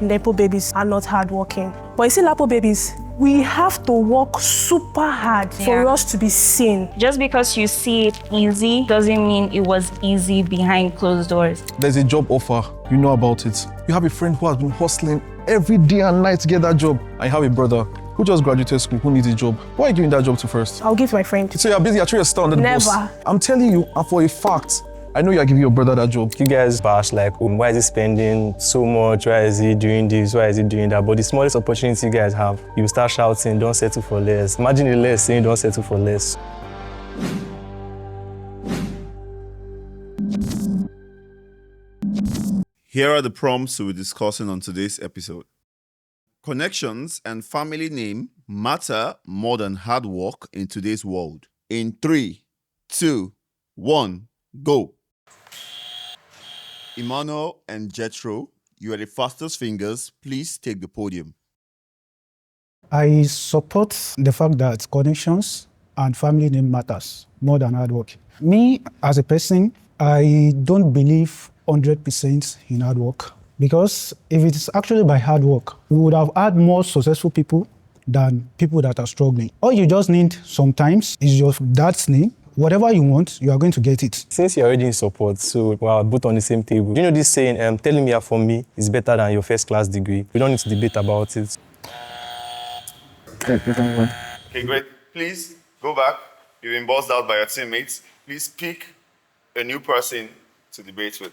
Nepo babies are not hardworking. But you see, Lapo babies, we have to work super hard for us to be seen. Just because you see it easy doesn't mean it was easy behind closed doors. There's a job offer, you know about it. You have a friend who has been hustling every day and night to get that job. And you have a brother who just graduated school, who needs a job. Why are you giving that job to first? I'll give to my friend. So you're busy, you're trying to stay under the boss. Never. I'm telling you, and for a fact, I know you're giving your brother that job. You guys bash like, why is he spending so much? Why is he doing this? Why is he doing that? But the smallest opportunity you guys have, you start shouting, don't settle for less. Imagine the less saying, don't settle for less. Here are the prompts we'll be discussing on today's episode. Connections and family name matter more than hard work in today's world. In 3, 2, 1, go. Emmanuel and Jethro, you are the fastest fingers. Please take the podium. I support the fact that connections and family name matters more than hard work. Me, as a person, I don't believe 100% in hard work, because if it's actually by hard work, we would have had more successful people than people that are struggling. All you just need sometimes is your dad's name. Whatever you want, you are going to get it. Since you're already in support, so we're both on the same table. You know this saying, telling me for me is better than your first class degree. We don't need to debate about it. Okay, great. Please go back. You've been buzzed out by your teammates. Please pick a new person to debate with.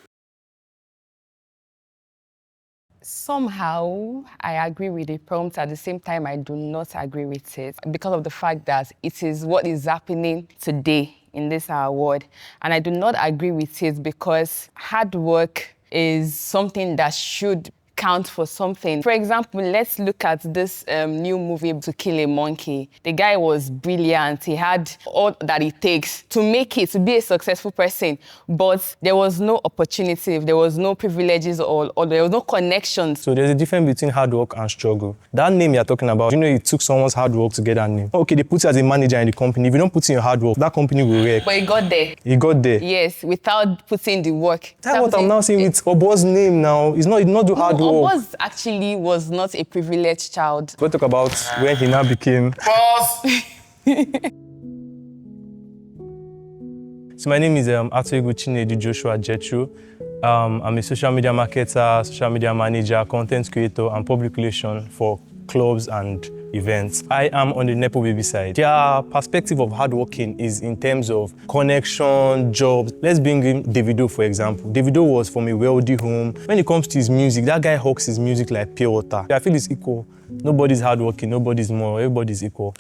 Somehow, I agree with the prompt. At the same time, I do not agree with it because of the fact that it is what is happening today in this our world. And I do not agree with it because hard work is something that should count for something. For example, let's look at this new movie, To Kill a Monkey. The guy was brilliant. He had all that it takes to make it, to be a successful person. But there was no opportunity, there was no privileges or there was no connections. So there's a difference between hard work and struggle. That name you're talking about, you know, it took someone's hard work to get that name. Okay, they put you as a manager in the company. If you don't put in your hard work, that company will wreck. But he got there. He got there. Yes, without putting the work. That's what I'm now saying with Obo's name now. He did not do hard work. Obo's actually was not a privileged child. We'll talk about when he now became... Pause! So my name is Atuego Chinedu Joshua Jethro. I'm a social media marketer, social media manager, content creator, and public relations for clubs and events. I am on the Nepo baby side. Their perspective of hard working is in terms of connection, jobs. Let's bring in Davido, for example. Davido was from a wealthy home. When it comes to his music, that guy hawks his music like pure water. I feel it's equal. Nobody's hardworking, nobody's more, everybody's equal.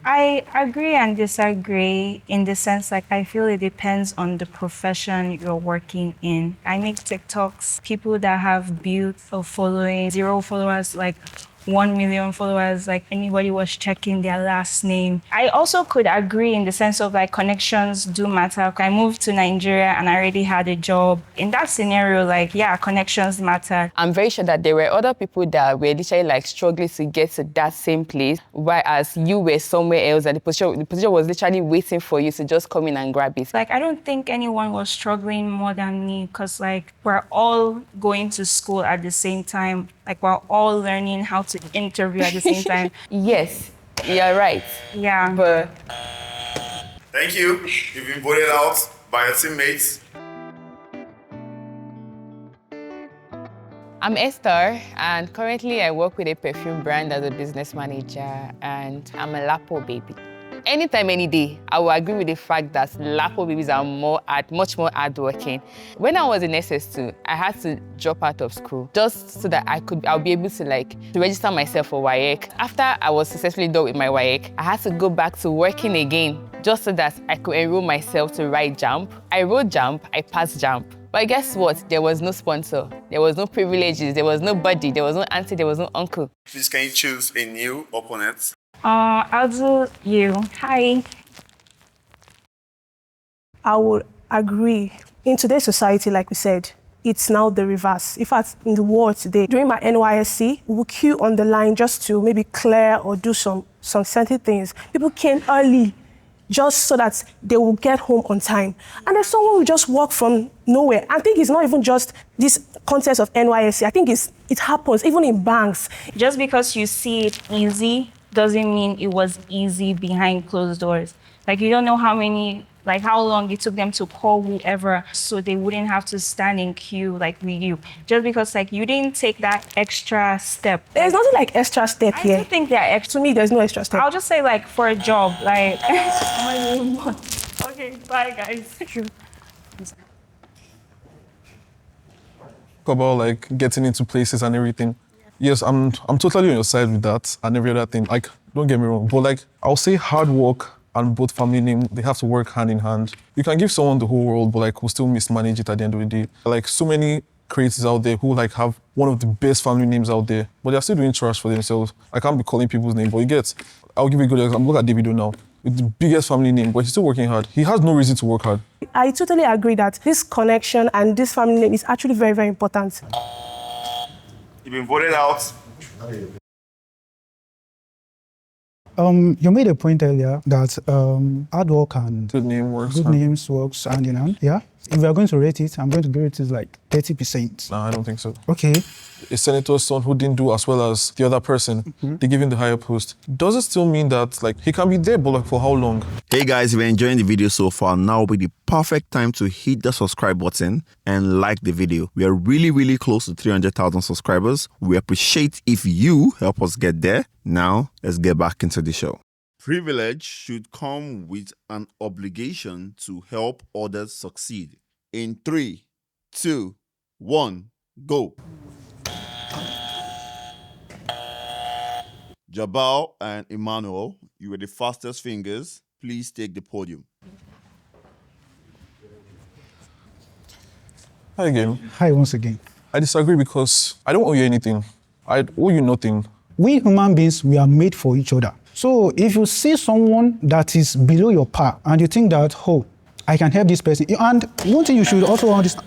I agree and disagree in the sense like I feel it depends on the profession you're working in. I make TikToks, people that have built a following, 0 followers, like 1 million followers, like anybody was checking their last name. I also could agree in the sense of like connections do matter. I moved to Nigeria and I already had a job. In that scenario, like, yeah, connections matter. I'm very sure that there were other people that were literally like struggling to get to that same place, whereas you were somewhere else and the position was literally waiting for you to just come in and grab it. Like, I don't think anyone was struggling more than me because like we're all going to school at the same time. Like we're all learning how to interview at the same time. Yes, you're right. Yeah. But Thank you. You've been voted out by your teammates. I'm Esther, and currently I work with a perfume brand as a business manager, and I'm a Lapo baby. Anytime, any day, I will agree with the fact that Lapo babies are much more hardworking. When I was in SS2, I had to drop out of school just so that I'll be able to register myself for WAEC. After I was successfully done with my WAEC, I had to go back to working again just so that I could enroll myself to write JAMB. I wrote JAMB, I passed JAMB. But guess what? There was no sponsor, there was no privileges, there was nobody, there was no auntie, there was no uncle. Please, can you choose a new opponent? I'll do you. Hi. I would agree. In today's society, like we said, it's now the reverse. In fact, in the world today, during my NYSC, we will queue on the line just to maybe clear or do some certain things. People came early just so that they will get home on time. And there's someone who just walk from nowhere. I think it's not even just this context of NYSC. I think it happens even in banks. Just because you see it easy doesn't mean it was easy behind closed doors. Like, you don't know how long it took them to call whoever so they wouldn't have to stand in queue like with you. Just because you didn't take that extra step. There's nothing like extra step I here. don't think there are extra. To me, there's no extra step. I'll just say for a job, okay, bye guys. About getting into places and everything. Yes, I'm totally on your side with that and every other thing. Don't get me wrong, but I'll say hard work and both family name, they have to work hand in hand. You can give someone the whole world, but we'll still mismanage it at the end of the day. So many creators out there who have one of the best family names out there, but they're still doing trash for themselves. I can't be calling people's name, but I'll give you a good example. Look at Davido now, with the biggest family name, but he's still working hard. He has no reason to work hard. I totally agree that this connection and this family name is actually very, very important. You've been voted out. You made a point earlier that hard work and Good name works. good names works hand in hand. Yeah. If we are going to rate it, I'm going to give it 30%. No, I don't think so. Okay. A senator's son who didn't do as well as the other person, they give him the higher post. Does it still mean that he can be there, but for how long? Hey guys, if you're enjoying the video so far, now will be the perfect time to hit the subscribe button and like the video. We are really, really close to 300,000 subscribers. We appreciate if you help us get there. Now, let's get back into the show. Privilege should come with an obligation to help others succeed. In 3, 2, 1, go. Jabal and Emmanuel, you were the fastest fingers. Please take the podium. Hi again. Hi once again. I disagree because I don't owe you anything. I owe you nothing. We human beings, we are made for each other. So if you see someone that is below your par and you think that, I can help this person, and one thing you should also understand.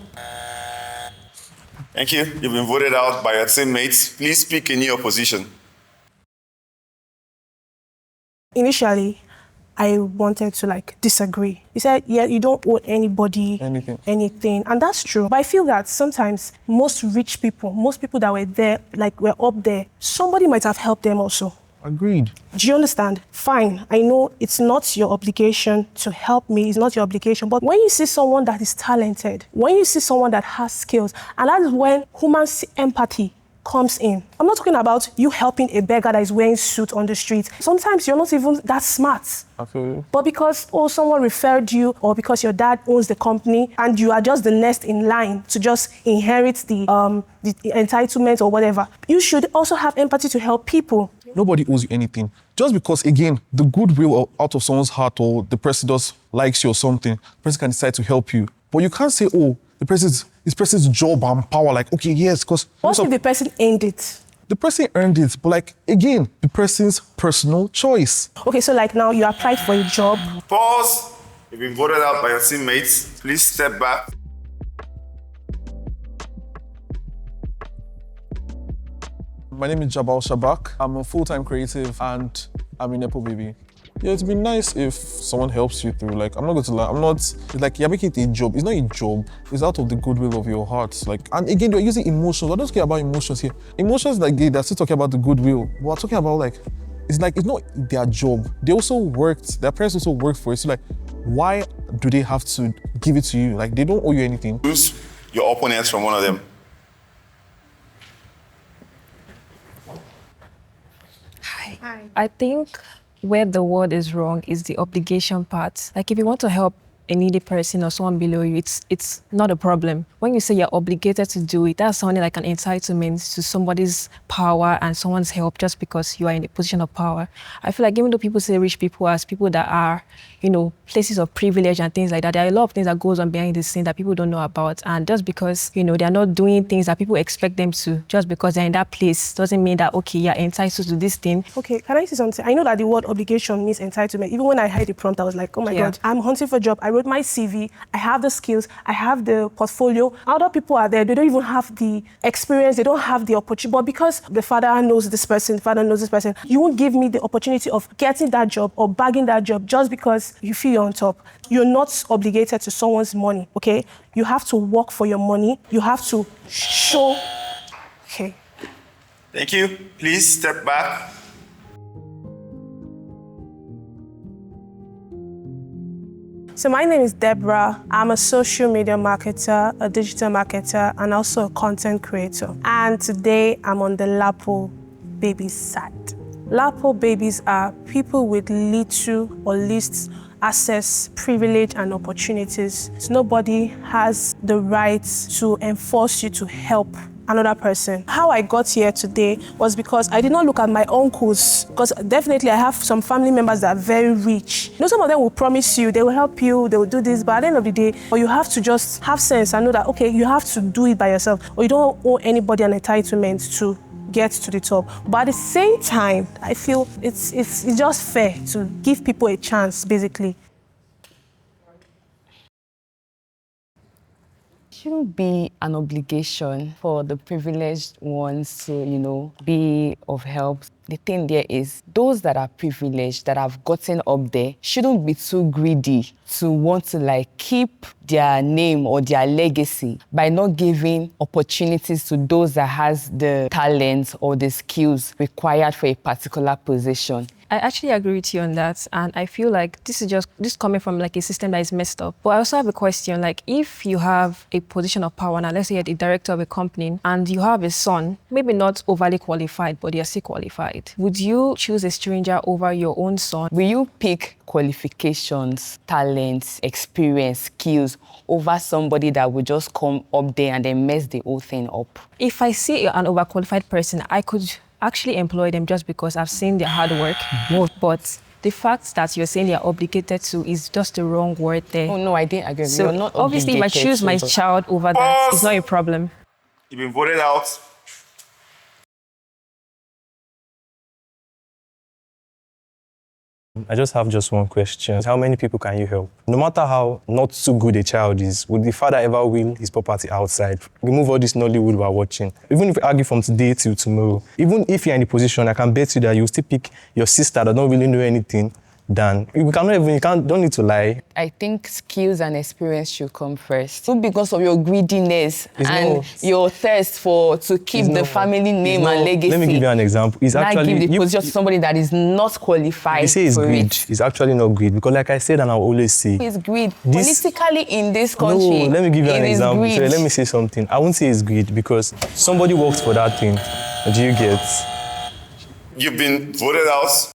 Thank you. You've been voted out by your teammates. Please speak in your position. Initially, I wanted to disagree. He said, yeah, you don't owe anybody anything. And that's true. But I feel that sometimes most rich people, most people that were there, were up there, somebody might have helped them also. Agreed. Do you understand? Fine. I know it's not your obligation to help me. It's not your obligation. But when you see someone that is talented, when you see someone that has skills, and that is when human empathy comes in. I'm not talking about you helping a beggar that is wearing suit on the street. Sometimes you're not even that smart. I feel you. But because someone referred you, or because your dad owns the company and you are just the next in line to just inherit the entitlement or whatever, you should also have empathy to help people. Nobody owes you anything. Just because, again, the goodwill out of someone's heart or the person just likes you or something, the person can decide to help you. But you can't say, this person's job and power, okay, yes, because... What if the person earned it? The person earned it, but again, the person's personal choice. Okay, so now you applied for a job. Pause. You've been voted out by your teammates. Please step back. My name is Jabal Shabak. I'm a full-time creative and I'm a Nepo baby. Yeah, it'd be nice if someone helps you through. I'm not going to lie. It's you're making it a job. It's not a job. It's out of the goodwill of your heart. And again, you're using emotions. I don't care about emotions here. Emotions they're still talking about the goodwill. But we're talking about it's not their job. They also worked, their parents also worked for it. So why do they have to give it to you? They don't owe you anything. Choose your opponents from one of them. Hi. I think where the word is wrong is the obligation part. If you want to help a needy person or someone below you, it's not a problem. When you say you're obligated to do it, that's sounding like an entitlement to somebody's power and someone's help just because you are in a position of power. I feel even though people say rich people as people that are, places of privilege and things like that, there are a lot of things that goes on behind the scene that people don't know about. And just because, they are not doing things that people expect them to, just because they're in that place, doesn't mean that, okay, you're entitled to this thing. Okay, can I say something? I know that the word obligation means entitlement. Even when I heard the prompt, I was like, oh my God, I'm hunting for a job. I wrote my CV, I have the skills, I have the portfolio. Other people are there, they don't even have the experience, they don't have the opportunity. But because the father knows this person, the father knows this person, you won't give me the opportunity of getting that job or bagging that job just because you feel you're on top. You're not obligated to someone's money, okay? You have to work for your money. You have to show, okay. Thank you. Please step back. So my name is Deborah. I'm a social media marketer, a digital marketer, and also a content creator. And today I'm on the Lapo babies side. Lapo babies are people with little or least access, privilege, and opportunities. So nobody has the right to enforce you to help another person. How I got here today was because I did not look at my uncles, because definitely I have some family members that are very rich. You know, some of them will promise you, they will help you, they will do this, but at the end of the day, or you have to just have sense and know that, okay, you have to do it by yourself, or you don't owe anybody an entitlement to get to the top. But at the same time, I feel it's just fair to give people a chance, basically. Shouldn't be an obligation for the privileged ones to, be of help. The thing there is, those that are privileged, that have gotten up there, shouldn't be too greedy to want to keep their name or their legacy by not giving opportunities to those that has the talent or the skills required for a particular position. I actually agree with you on that, and I feel like this is coming from a system that is messed up. But I also have a question, if you have a position of power, now let's say you're the director of a company, and you have a son, maybe not overly qualified, but you're still qualified. Would you choose a stranger over your own son? Will you pick qualifications, talents, experience, skills over somebody that would just come up there and then mess the whole thing up? If I see an overqualified person, I could actually employ them just because I've seen their hard work. But the fact that you're saying they're obligated to is just the wrong word there. Oh, no, I didn't agree. So You're not obviously, if I choose my child over that, it's not a problem. You've been voted out. I just have one question. How many people can you help? No matter how not too good a child is, would the father ever will his property outside? Remove all this Nollywood we're watching. Even if we argue from today till tomorrow, even if you're in a position, I can bet you that you'll still pick your sister that don't really know anything than don't need to lie. I think skills and experience should come first. Not because of your greediness your thirst to keep the family name and legacy. Let me give you an example. It's actually give the position to somebody that is not qualified. You say it's greed. It's actually not greed, because like I said, and I'll always say, it's greed. Politically in this country, no, let me give you an example. So let me say something. I won't say it's greed because somebody worked for that thing. Do you get? You've been voted out.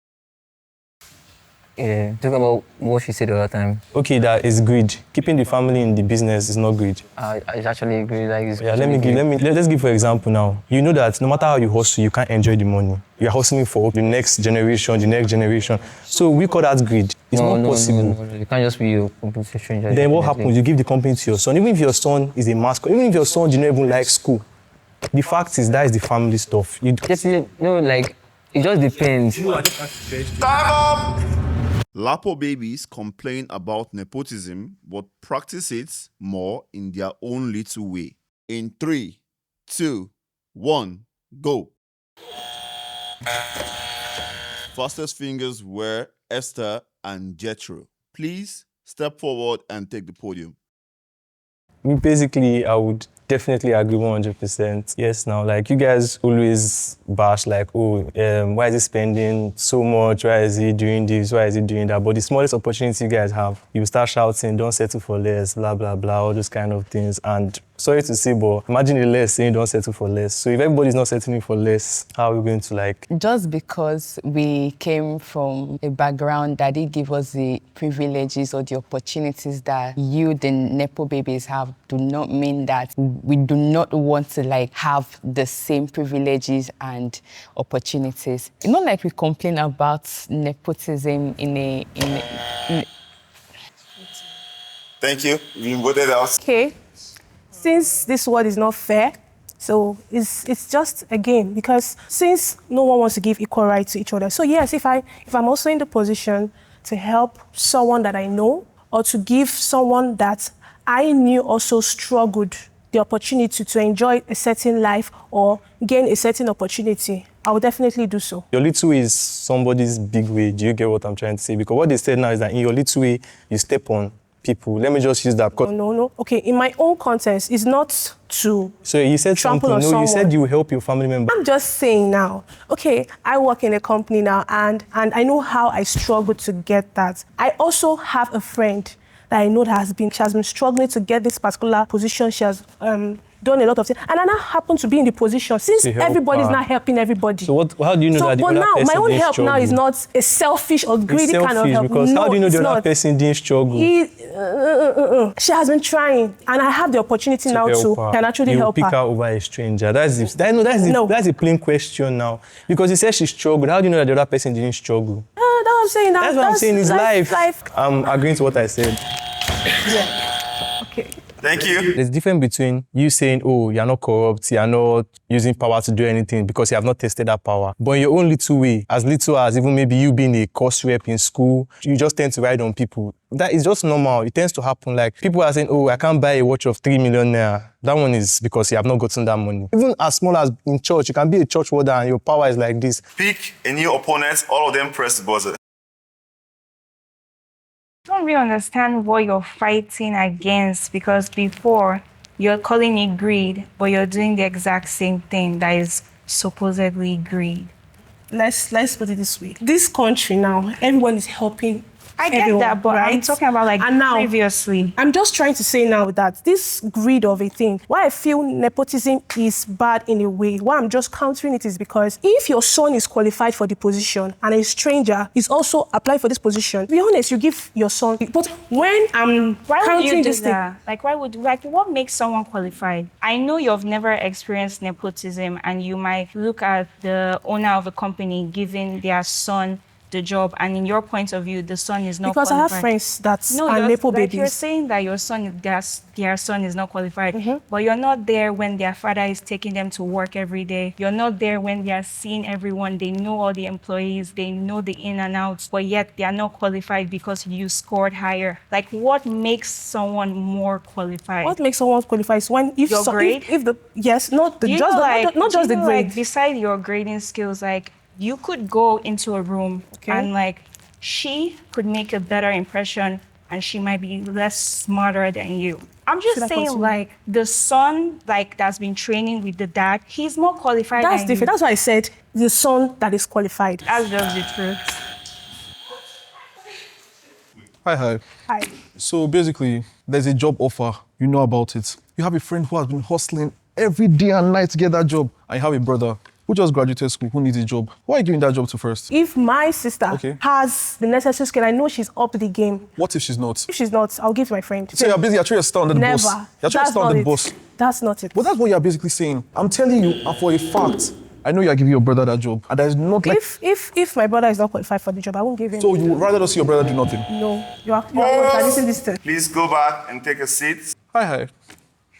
Yeah, talk about what she said the other time. Okay, that is greed. Keeping the family in the business is not greed. It's actually greed. Let's give for example now. You know that no matter how you hustle, you can't enjoy the money. You're hustling for the next generation. So we call that greed. It's not possible. No. You can't just be a complete stranger. Then what happens? You give the company to your son. Even if your son is a mascot, even if your son didn't even like school, the fact is that is the family stuff. It just depends. Time up! Lapo babies complain about nepotism but practice it more in their own little way. In 3, 2, 1, go. Fastest fingers were Esther and Jethro. Please step forward and take the podium. Basically, I would definitely agree 100%. Yes, now, you guys always bash, why is he spending so much? Why is he doing this? Why is he doing that? But the smallest opportunity you guys have, you start shouting, don't settle for less, blah, blah, blah, all those kind of things. And sorry to say, but imagine the less saying don't settle for less. So if everybody's not settling for less, how are we going to Just because we came from a background that didn't give us the privileges or the opportunities that you, the Nepo babies, have, do not mean that we do not want to have the same privileges and opportunities. It's not like we complain about nepotism in a Thank you. You've been voted out. Okay. Since this word is not fair, so it's just a game, because since no one wants to give equal rights to each other. So yes, if I'm also in the position to help someone that I know or to give someone that I knew also struggled the opportunity to enjoy a certain life or gain a certain opportunity, I would definitely do so. Your little way is somebody's big way. Do you get what I'm trying to say? Because what they said now is that in your little way, you step on people. Let me just use that. No. Okay, in my own context, it's not to So you said trample something. on No, someone. you said you will help your family member. I'm just saying now, okay, I work in a company now and I know how I struggle to get that. I also have a friend that I know that she has been struggling to get this particular position. She has done a lot of things. And I now happen to be in the position since everybody's not helping everybody. So how do you know that the but other now, person my own didn't help struggle? now is not a selfish or greedy kind of help. Because no, how do you know it's the other not. person didn't struggle? She has been trying, and I have the opportunity now to can actually help her. You pick her over a stranger. That's a plain question now. Because you said she struggled. How do you know that the other person didn't struggle? That's what I'm saying now. That's what I'm saying. It's life. I'm agreeing to what I said. Yeah. Okay. Thank you. There's a difference between you saying, oh, you're not corrupt, you're not using power to do anything because you have not tested that power. But in your own little way, as little as even maybe you being a course rep in school, you just tend to ride on people. That is just normal. It tends to happen. Like people are saying, oh, I can't buy a watch of 3 million naira. That one is because you have not gotten that money. Even as small as in church, you can be a church warden and your power is like this. Pick a new opponent, all of them press the buzzer. I don't really understand what you're fighting against, because before you're calling it greed, but you're doing the exact same thing that is supposedly greed. Let's put it this way. This country now, everyone is helping. I get that, but I'm talking about like previously. I'm just trying to say now that this greed of a thing, why I feel nepotism is bad in a way, why I'm just countering it is because if your son is qualified for the position and a stranger is also applying for this position, be honest, you give your son. But when I'm countering this thing, what makes someone qualified? I know you've never experienced nepotism, and you might look at the owner of a company giving their son the job, and in your point of view, the son is not because qualified. I have friends that are Nepo babies. You're saying that their son is not qualified, but you're not there when their father is taking them to work every day. You're not there when they are seeing everyone. They know all the employees. They know the in and outs, but yet they are not qualified because you scored higher. Like, what makes someone more qualified? What makes someone qualified is when your grade. Not just the grade. Like, beside your grading skills, like, you could go into a room and like she could make a better impression and she might be less smarter than you. I'm just saying, like, the son, like, that's been training with the dad, he's more qualified That's than different. you. That's why I said the son that is qualified. That's just the truth. Hi. Hi. So basically, there's a job offer. You know about it. You have a friend who has been hustling every day and night to get that job. And you have a brother who just graduated school, who needs a job. Who are you giving that job to first? If my sister has the necessary skill, I know she's up the game. What if she's not? If she's not, I'll give to my friend. So you're basically trying to stand under the boss. Never. You're trying to stand under the boss. That's not it. But that's what you're basically saying. I'm telling you, and for a fact, I know you're giving your brother that job. And there's not like... If my brother is not qualified for the job, I won't give him. So you would rather not see your brother do nothing? No. You are listen this thing. Please go back and take a seat. Hi.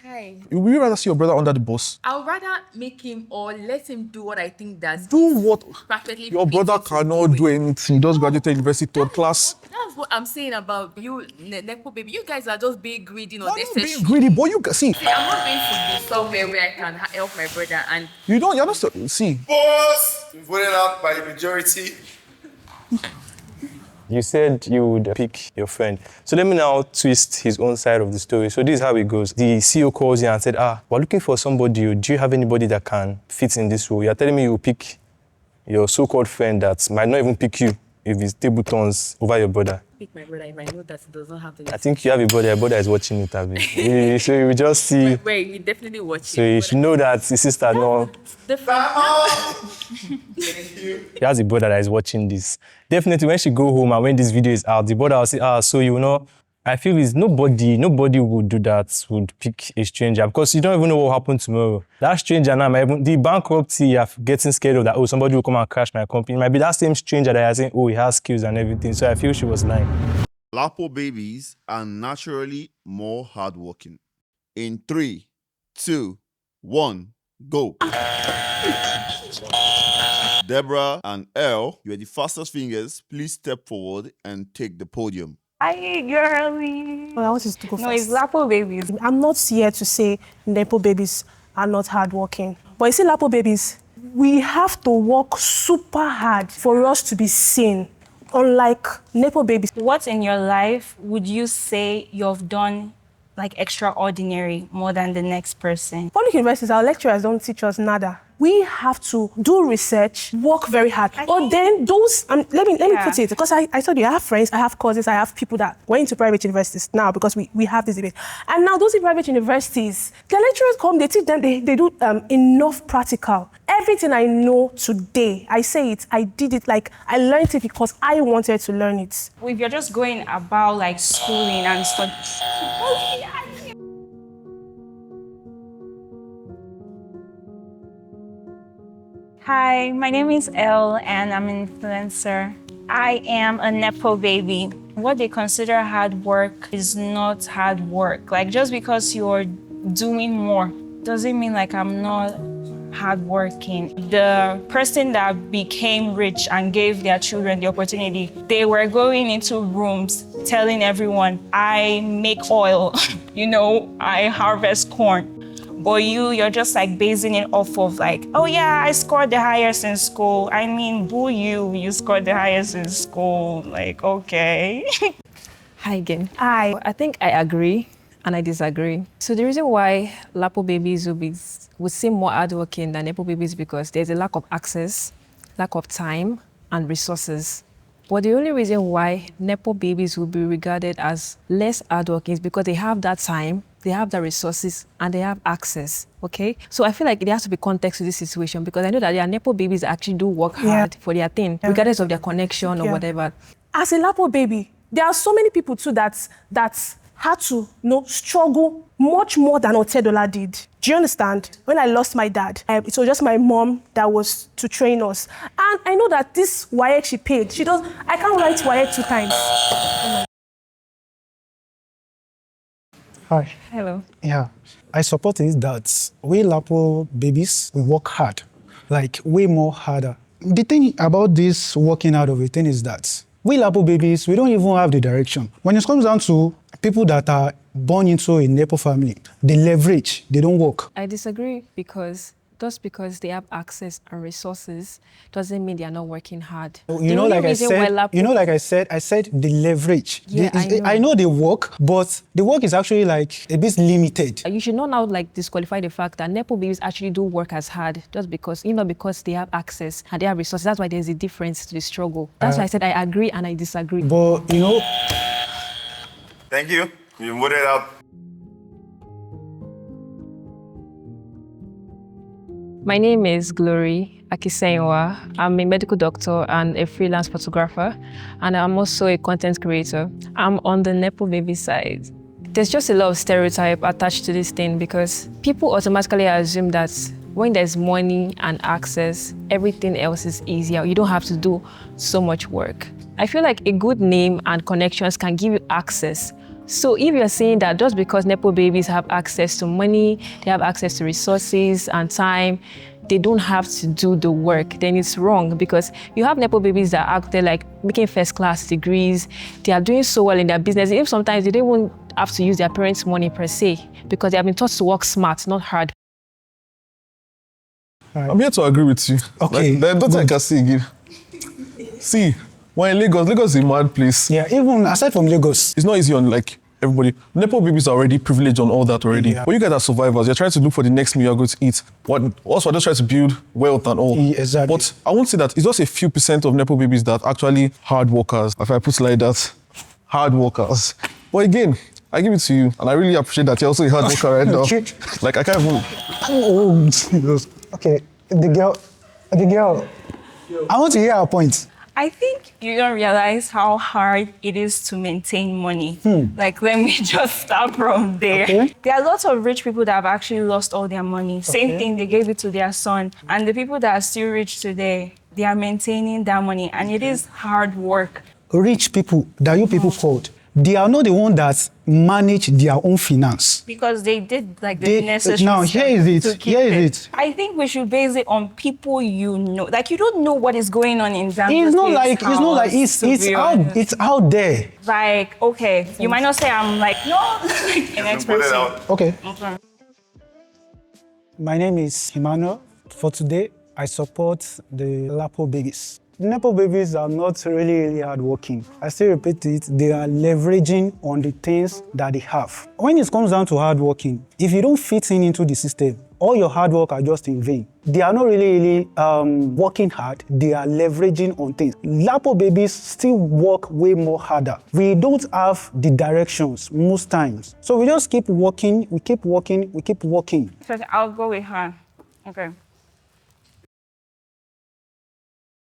Hi. Would you rather see your brother under the boss? I would rather make him or let him do what I think that's Do what? perfectly. Your brother cannot do anything. He just graduated university third class. That's what I'm saying about you, Nepo baby. You guys are just being greedy, not I'm not necessary. being greedy, but you can see. I'm not going to be somewhere where I can help my brother and You're not see. Boss, voted out by the majority. You said you would pick your friend. So let me now twist his own side of the story. So this is how it goes. The CEO calls you and said, we're looking for somebody. Do you have anybody that can fit in this role? You're telling me you pick your so-called friend that might not even pick you if it's table turns over your brother. pick my brother if I know that he does not have the... I think you have a brother. Your brother is watching it, Abby. So you just see... Wait, we definitely watch it. So you should know that his sister no... He has a brother that is watching this. Definitely, when she go home and when this video is out, the brother will say, so you know, I feel is nobody would do that, would pick a stranger because you don't even know what will happen tomorrow. That stranger now, the bankruptcy, you're getting scared of that, somebody will come and crash my company. It might be that same stranger that you're saying, he has skills and everything. So I feel she was lying. Lapo babies are naturally more hardworking. In 3, 2, 1, go. Deborah and Elle, you are the fastest fingers. Please step forward and take the podium. Hi, girly. Well, I want you to go No, first. it's Lapo babies. I'm not here to say Nepo babies are not hardworking. But you see, Lapo babies, we have to work super hard for us to be seen. Unlike Nepo babies. What in your life would you say you've done like extraordinary more than the next person? Public universities, our lecturers don't teach us nada. We have to do research, work very hard. But then those, let me put it, because I told you, I have friends, I have cousins, I have people that went into private universities now because we have this debate. And now those in private universities, the lecturers come, they teach them, they do enough practical. Everything I know today, I say it, I did it, like I learned it because I wanted to learn it. If you're just going about like schooling and stuff. Hi, my name is Elle and I'm an influencer. I am a Nepo baby. What they consider hard work is not hard work. Like just because you're doing more doesn't mean like I'm not hardworking. The person that became rich and gave their children the opportunity, they were going into rooms telling everyone, I make oil, I harvest corn. But you're just like basing it off of like, oh yeah, I scored the highest in school. I mean, boo you scored the highest in school. Like, okay. Hi again. I think I agree and I disagree. So the reason why Lapo babies would seem more hardworking than Nepo babies because there's a lack of access, lack of time, and resources. But the only reason why Nepo babies will be regarded as less hardworking is because they have that time, they have the resources, and they have access, okay? So I feel like there has to be context to this situation because I know that there are Nepo babies that actually do work hard for their thing, regardless of their connection or whatever. As a Lapo baby, there are so many people too that had to struggle much more than Otedola did. Do you understand? When I lost my dad, it was just my mom that was to train us. And I know that this WAEC she paid, I can't write WAEC 2 times. Hi. Hello. Yeah, I support it that we Lapo babies, we work hard, like way more harder. The thing about this working out of a thing is that we Lapo babies, we don't even have the direction. When it comes down to people that are born into a Nepo family, they leverage, they don't work. I disagree because just because they have access and resources doesn't mean they are not working hard. Like I said, the leverage. Yeah, I know they work, but the work is actually like a bit limited. You should not now disqualify the fact that Nepo babies actually do work as hard just because, because they have access and they have resources. That's why there's a difference to the struggle. That's why I said I agree and I disagree. But, Thank you. You voted out. My name is Glory Akisenwa. I'm a medical doctor and a freelance photographer, and I'm also a content creator. I'm on the Nepo baby side. There's just a lot of stereotype attached to this thing because people automatically assume that when there's money and access, everything else is easier. You don't have to do so much work. I feel like a good name and connections can give you access. So if you're saying that just because Nepo babies have access to money, they have access to resources and time, they don't have to do the work, then it's wrong because you have Nepo babies that are out there like making first-class degrees, they are doing so well in their business. Even sometimes they don't even have to use their parents' money per se because they have been taught to work smart, not hard. Right. I'm here to agree with you. Okay. Don't think I can see again. See, when in Lagos is a mad place. Yeah, even aside from Lagos. It's not easy on everybody. Nepo babies are already privileged on all that already. Yeah. But you guys are survivors. You're trying to look for the next meal you're going to eat. Also, I just try to build wealth and all. Yeah, exactly. But I won't say that it's just a few % of Nepo babies that are actually hard workers. If I put it like that, hard workers. But again, I give it to you. And I really appreciate that you're also a hard worker right now. Like, I can't even... Oh, Jesus. Okay, the girl, I want to hear her point. I think you don't realize how hard it is to maintain money. Like, let me just start from there. Okay. There are lots of rich people that have actually lost all their money. Same thing, they gave it to their son. And the people that are still rich today, they are maintaining that money. And it is hard work. Rich people that you people called, they are not the one that manage their own finance. Because they did like the necessary Now, steps here is to it. keep Here is it. I think we should base it on people you know. Like, you don't know what is going on in Zambia's It's not like it's out there. Like, okay, you might not say I'm like, no, an expert. Okay. My name is Emmanuel. For today, I support the Lapo babies. Nepo babies are not really hardworking. I still repeat it, they are leveraging on the things that they have. When it comes down to hardworking, if you don't fit into the system, all your hard work are just in vain. They are not really working hard, they are leveraging on things. Lapo babies still work way more harder. We don't have the directions most times. So we just keep working, we keep working, we keep working. So I'll go with her. Okay.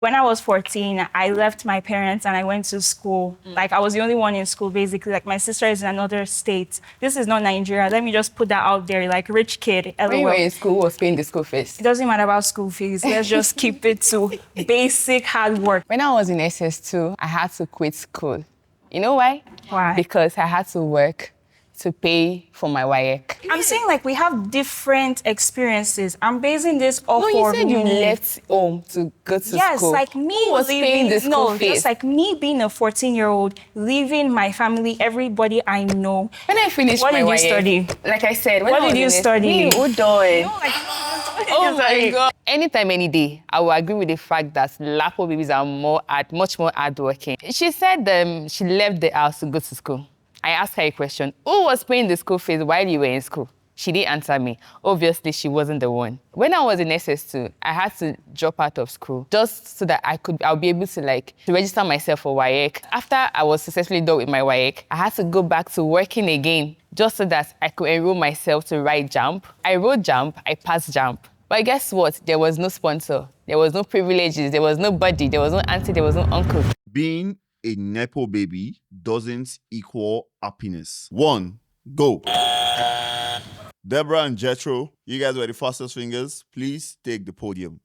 When I was 14, I left my parents and I went to school. Like, I was the only one in school, basically. Like, my sister is in another state. This is not Nigeria. Let me just put that out there. Like, rich kid, LOL. When you were in school, who was paying the school fees? It doesn't matter about school fees. Let's just keep it to basic hard work. When I was in SS2, I had to quit school. You know why? Why? Because I had to work to pay for my WAEC. I'm saying, like, we have different experiences. I'm basing this off No, you of said you me. left home to go to Yes, school. like me Who was paying the school fees? just like me being a 14-year-old, leaving my family, everybody I know. When I finished What my did you WAEC, study? like I said, when What I was did you in study? Hold on. Oh my God. Anytime, any day, I will agree with the fact that Lapo babies are much more hardworking. She said she left the house to go to school. I asked her a question. Who was paying the school fees while you were in school? She didn't answer me. Obviously, she wasn't the one. When I was in SS2, I had to drop out of school just so that I'll be able to register myself for WAEC. After I was successfully done with my WAEC, I had to go back to working again just so that I could enroll myself to write JAMB. I wrote JAMB, I passed JAMB. But guess what? There was no sponsor. There was no privileges. There was nobody. There was no auntie. There was no uncle. Being a Nepo baby doesn't equal happiness. 1, go. Deborah and Jethro, you guys were the fastest fingers. Please take the podium.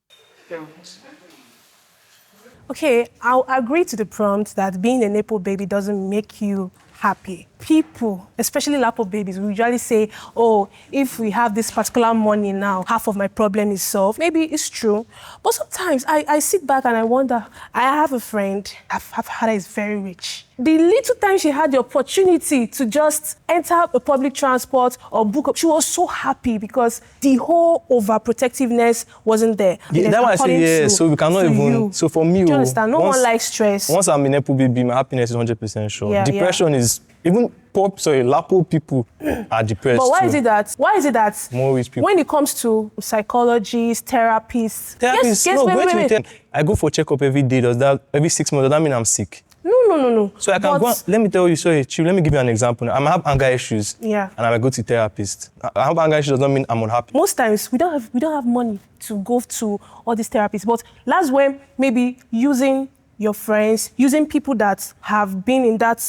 Okay, I'll agree to the prompt that being a Nepo baby doesn't make you happy. People, especially Lapo babies, we usually say, oh, if we have this particular money now, half of my problem is solved. Maybe it's true. But sometimes I sit back and I wonder, I have a friend, her father is very rich. The little time she had the opportunity to just enter a public transport or book up, she was so happy because the whole overprotectiveness wasn't there. Yeah, that's why I say, so we cannot even, so for me, do you understand? No one likes stress. Once I'm a Nepo baby, my happiness is 100% sure. Yeah, Depression is, even Lapo people are depressed. But why too. is it that More rich people. when it comes to psychologists, therapists, I go for checkup every day. Every 6 months? Does that mean I'm sick? No. So I can go. Let me tell you. Sorry, Chief. Let me give you an example. I might have anger issues. Yeah. And I might go to therapist. I have anger issues does not mean I'm unhappy. Most times we don't have money to go to all these therapists. But that's when maybe using your friends, using people that have been in that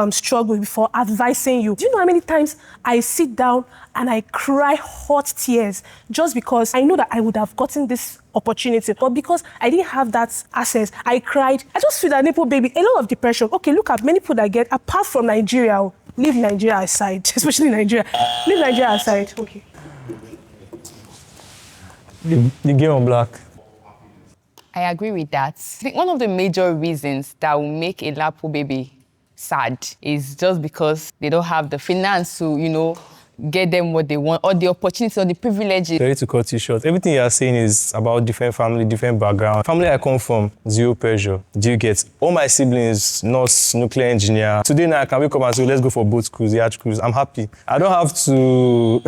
struggle before, advising you. Do you know how many times I sit down and I cry hot tears just because I know that I would have gotten this opportunity, but because I didn't have that access, I cried. I just feel that Nepo baby, a lot of depression. Okay, look at many people that get, apart from Nigeria, leave Nigeria aside, especially Nigeria. Leave Nigeria aside, okay. The game on black. I agree with that. I think one of the major reasons that will make a Lapo baby sad is just because they don't have the finance to, get them what they want, or the opportunity, or the privileges. Sorry to cut you short. Everything you are saying is about different family, different background. Family I come from, zero pressure. Do you get? All my siblings, nurse, nuclear engineer. Today now I can wake up and say, let's go for boat cruise, yacht cruise. I'm happy. I don't have to...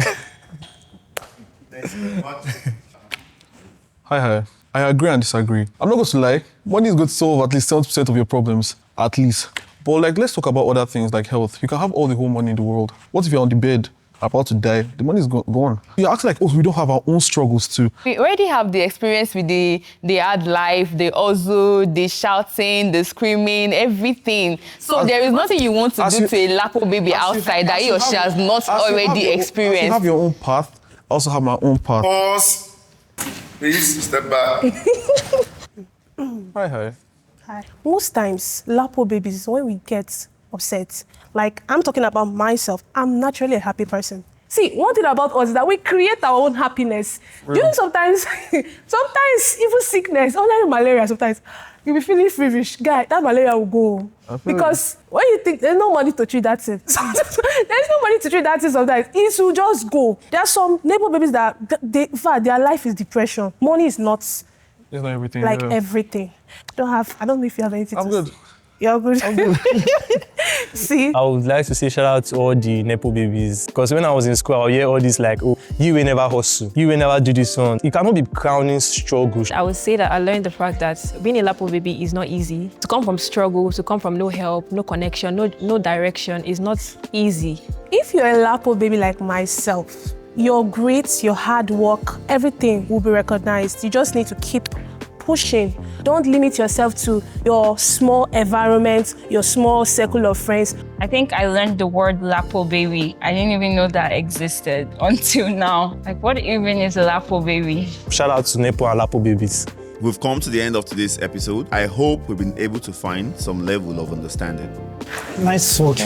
Hi. I agree and disagree. I'm not going to lie. Money is going to solve at least 70% of your problems, at least. But let's talk about other things like health. You can have all the whole money in the world. What if you're on the bed, about to die? The money is gone. You're acting like, we don't have our own struggles too. We already have the experience with the hard life, the hustle, the shouting, the screaming, everything. So there is nothing you want to do to a Lapo baby outside that he or she has not already experienced. You have your own path. I also have my own path. Pause. Please step back. Hi. Most times, Lapo babies, when we get upset. Like, I'm talking about myself. I'm naturally a happy person. See, one thing about us is that we create our own happiness. Really? You know, sometimes even sickness, ordinary malaria, sometimes you'll be feeling feverish. Guy, that malaria will go. Because when you think there's no money to treat that thing, there's no money to treat that thing sometimes, it will just go. There are some Nepo babies that, in fact, their life is depression. Money is not It's not everything. like yeah. everything. I don't know if you have anything I'm to good. say. You're good. I'm good. See? I would like to say shout out to all the Nepo babies. Because when I was in school, I would hear all this like, oh, you will never hustle. You will never do this one. You cannot be crowning struggle. I would say that I learned the fact that being a Lapo baby is not easy. To come from struggle, to come from no help, no connection, no direction is not easy. If you're a Lapo baby like myself, your grit, your hard work, everything will be recognized. You just need to keep pushing. Don't limit yourself to your small environment, your small circle of friends. I think I learned the word Lapo baby. I didn't even know that existed until now. Like, what even is a Lapo baby? Shout out to Nepo and Lapo babies. We've come to the end of today's episode. I hope we've been able to find some level of understanding. Nice work. Yeah,